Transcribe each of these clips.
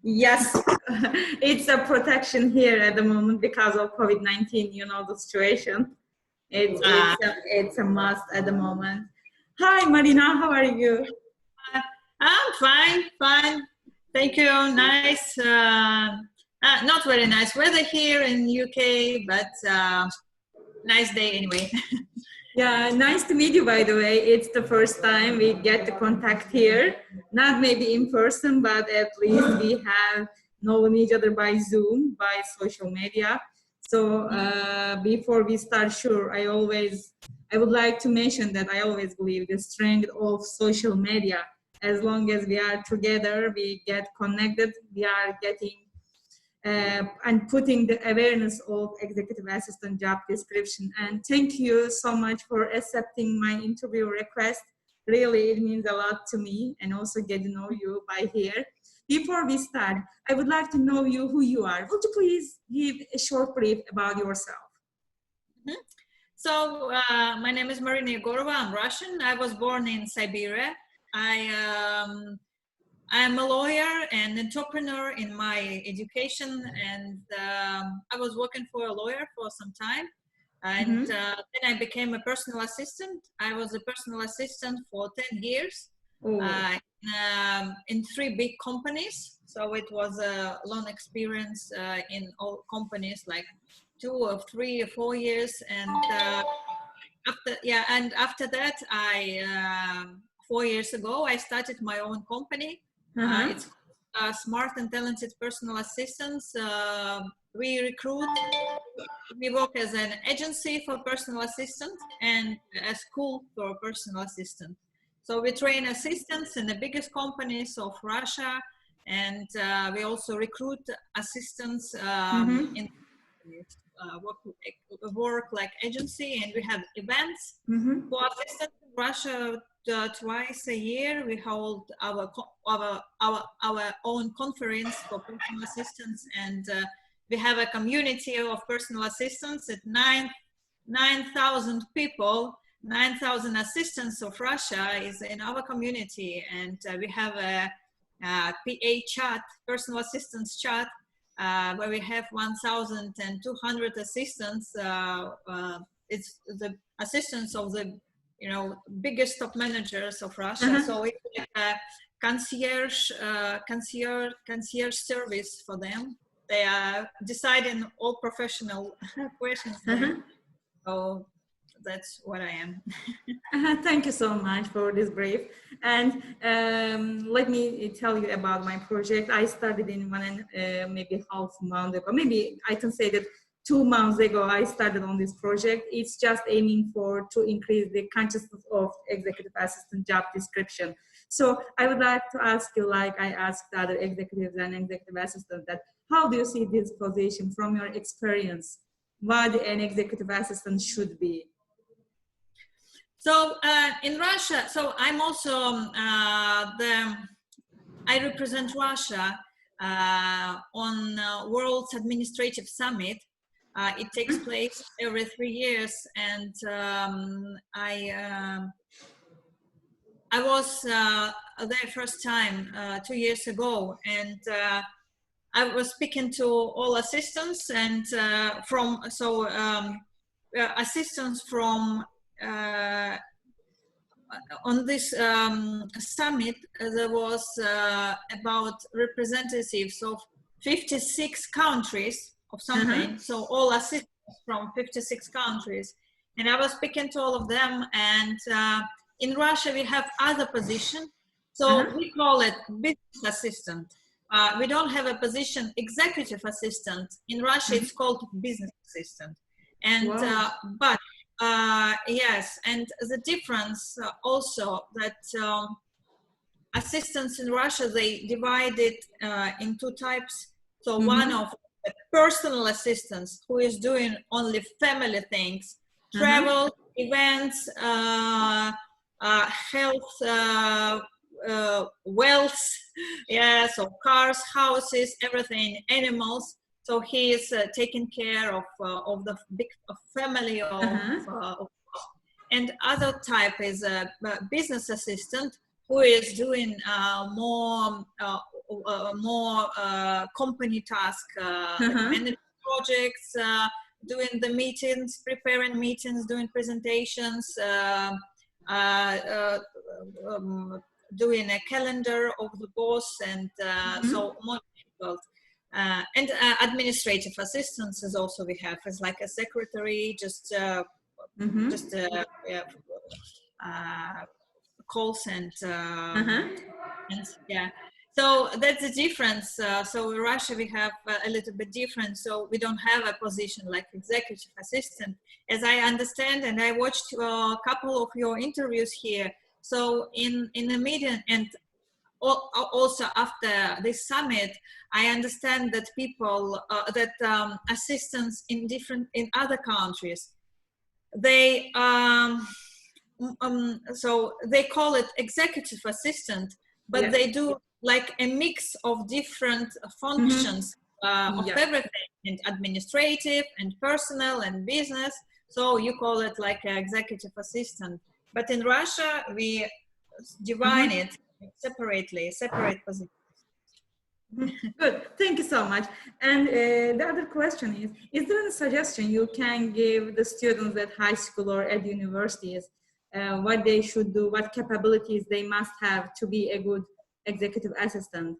Yes, it's a protection here at the moment because of COVID-19, you know, the situation. It's a must at the moment. Hi, Marina, how are you? I'm fine. Thank you. Nice. Not very nice weather here in UK, but nice day anyway. Yeah, nice to meet you, by the way. It's the first time we get the contact here. Not maybe in person, but at least we have known each other by Zoom, by social media. So before we start, sure, I would like to mention that I always believe the strength of social media. As long as we are together, we get connected, we are getting and putting the awareness of executive assistant job description. And thank you so much for accepting my interview request. Really, it means a lot to me, and also get to know you by here. Before we start, I would like to know you, who you are. Would you please give a short brief about yourself? Mm-hmm. So my name is Marina Egorova. I'm Russian. I was born in Siberia. I'm a lawyer and entrepreneur in my education, and I was working for a lawyer for some time, and then I became a personal assistant. I was a personal assistant for 10 years in 3 big companies. So it was a long experience in all companies, like 2 or 3 or 4 years, and after that, 4 years ago, I started my own company. It's Smart and Talented Personal Assistants. We work as an agency for personal assistants and a school for personal assistants. So we train assistants in the biggest companies of Russia, and we also recruit assistants in work like agency, and we have events for assistants in Russia. Twice a year we hold our own conference for personal assistants, and we have a community of personal assistants at 9,000 people. 9,000 assistants of Russia is in our community, and we have a PA chat, personal assistants chat, where we have 1,200 assistants. It's the assistants of the biggest top managers of Russia. So it's like a concierge service for them. They are deciding all professional questions. So that's what I am. Thank you so much for this brief. And let me tell you about my project. I started in maybe half month ago. Maybe I can say that 2 months ago, I started on this project. It's just aiming to increase the consciousness of executive assistant job description. So I would like to ask you, like I asked other executives and executive assistants, that how do you see this position from your experience? What an executive assistant should be? So in Russia, so I'm also I represent Russia on World's Administrative Summit. It takes place every 3 years, and I was there first time 2 years ago, and I was speaking to all assistants, and assistants from on this summit. There was about representatives of 56 countries of something, so all assistants from 56 countries, and I was speaking to all of them. And in Russia we have other position, so we call it business assistant. We don't have a position executive assistant. In Russia it's called business assistant. And but yes, and the difference also that assistants in Russia, they divide it in 2 types. So one of personal assistants who is doing only family things, travel, events, health, wealth, so cars, houses, everything, animals. So he is taking care of the big family and other type is a business assistant who is doing more more company task, like managing projects, doing the meetings, preparing meetings, doing presentations, doing a calendar of the boss, and so more difficult. And administrative assistants is also we have as like a secretary, just calls and yeah. So that's the difference. So in Russia we have a little bit different. So we don't have a position like executive assistant, as I understand, and I watched a couple of your interviews here. So in the media and also after this summit, I understand that people, assistants in other countries, they so they call it executive assistant, but they do like a mix of different functions of everything, and administrative and personal and business. So you call it like an executive assistant, but in Russia we divide it separately, separate positions. Good, thank you so much. And the other question is there any suggestion you can give the students at high school or at universities, what they should do, what capabilities they must have to be a good executive assistant?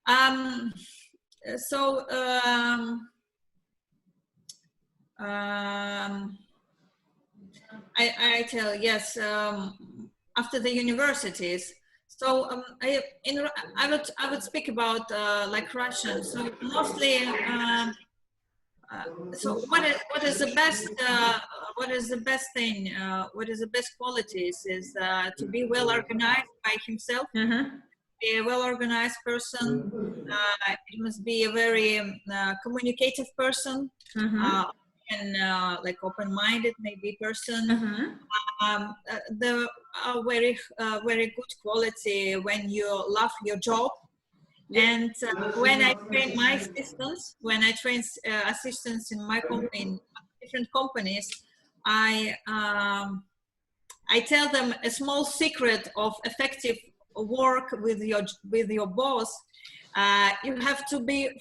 I tell, yes, after the universities. So I would speak about like Russian. So mostly, so what is the best thing? What is the best qualities is to be well organized by himself. Be a well-organized person. It must be a very communicative person, and like open-minded maybe person. The very good quality when you love your job. And when I train my assistants, assistants in my company, in different companies, I tell them a small secret of effective work with your boss. You have to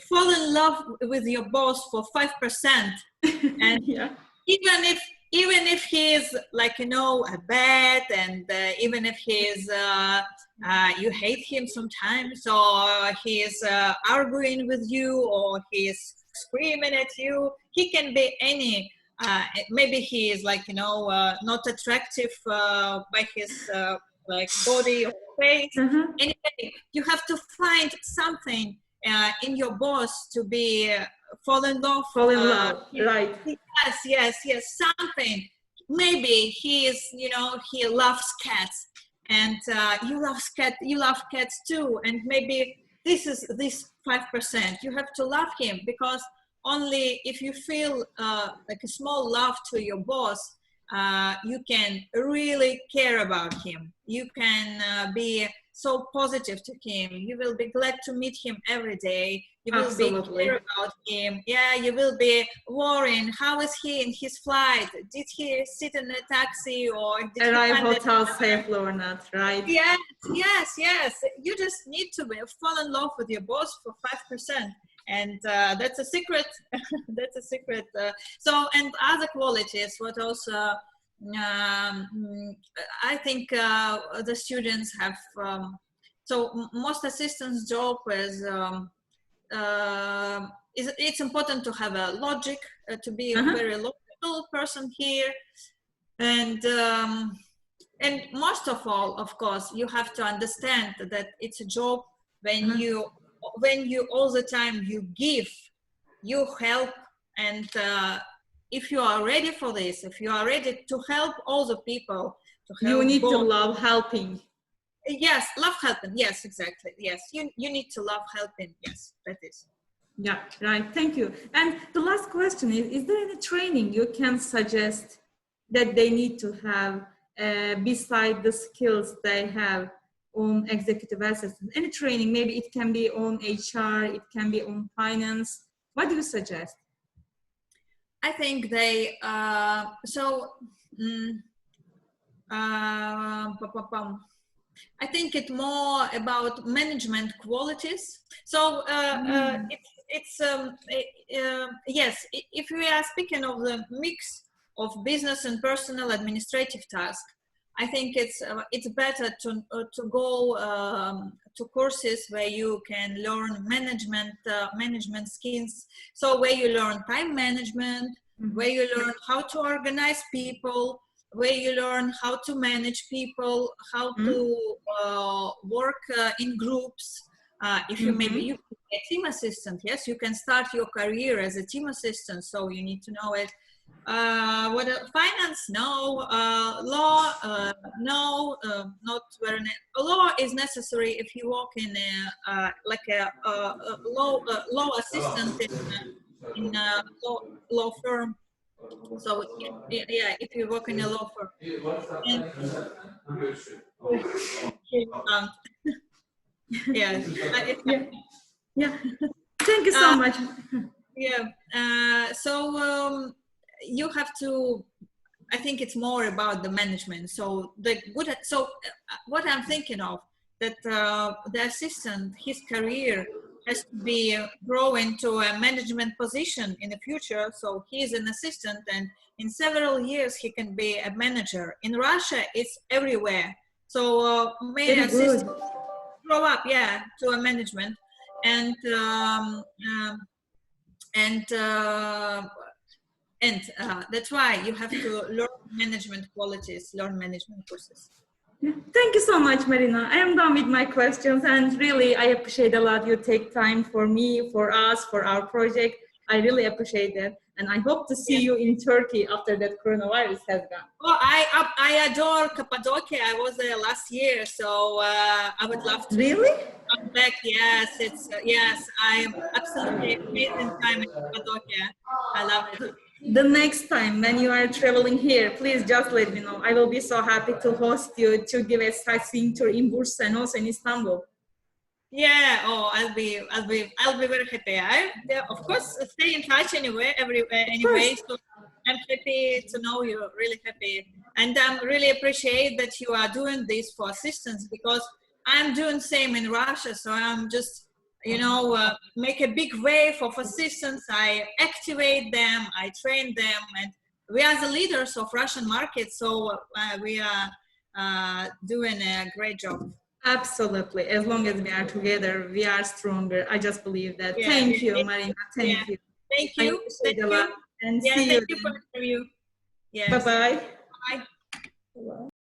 fall in love with your boss for 5%, and even if he is like a bad, and even if he is you hate him sometimes, or he is arguing with you, or he is screaming at you, he can be any. Maybe he is like not attractive by his like body or face. Anyway, you have to find something in your boss to be fall in love, right? Yes, something. Maybe he is, he loves cats, and you love cats too, and maybe this 5%. You have to love him, because only if you feel like a small love to your boss, you can really care about him. You can be so positive to him. You will be glad to meet him every day. You will be care about him. Yeah, you will be worrying. How is he in his flight? Did he sit in a taxi, or did arrive hotel safely or not? Right? Yes. You just need to fall in love with your boss for 5%. And that's a secret. That's a secret. So, and other qualities, what also I think the students have. So most assistants' job is it's important to have a logic, to be a very logical person here, and most of all, of course, you have to understand that it's a job when you all the time you give, you help, and if you are ready for this, if you are ready to help all the people, you need to love helping. Yes, love helping. Yes, exactly. Yes, you need to love helping. Yes, that is. Yeah, right. Thank you. And the last question is there any training you can suggest that they need to have beside the skills they have on executive assistance? Any training, maybe it can be on HR, it can be on finance. What do you suggest? I think they, I think it's more about management qualities. So yes, if we are speaking of the mix of business and personal administrative tasks, I think it's better to go to courses where you can learn management skills. So where you learn time management, where you learn how to organize people, where you learn how to manage people, how to work in groups. If you maybe you can be a team assistant, yes, you can start your career as a team assistant. So you need to know it. What finance? No. Law? No. Not very. Law is necessary if you work in like a law assistant in a law firm. So if you work in a law firm, and, um, yeah, yeah. Thank you so much. Yeah. So you have to. I think it's more about the management. So what I'm thinking of that the assistant, his career has to be grow into a management position in the future. So he's an assistant, and in several years he can be a manager. In Russia, it's everywhere. So many assistants grow up, to a management, and that's why you have to learn management qualities, learn management courses. Thank you so much, Marina. I am done with my questions, and really, I appreciate a lot you take time for me, for us, for our project. I really appreciate that, and I hope to see you in Turkey after that coronavirus has gone. Oh, I adore Cappadocia. I was there last year, so I would love to really come back. Yes, it's yes, I absolutely amazing time in Cappadocia. I love it. The next time when you are traveling here, please just let me know. I will be so happy to host you to give a sightseeing tour in Bursa and also in Istanbul. Yeah. Oh, I'll be very happy. Of course, stay in touch anyway. Anyway. So I'm happy to know you. Really happy, and I'm really appreciate that you are doing this for assistance, because I'm doing same in Russia. So I'm just make a big wave of assistants. I activate them, I train them, and we are the leaders of Russian market. So we are doing a great job. Absolutely. As long as we are together, we are stronger. I just believe that. Thank you, Marina. Thank you. Thank you. Thank you. And see thank you. You for the interview. Yes. Bye-bye. Bye.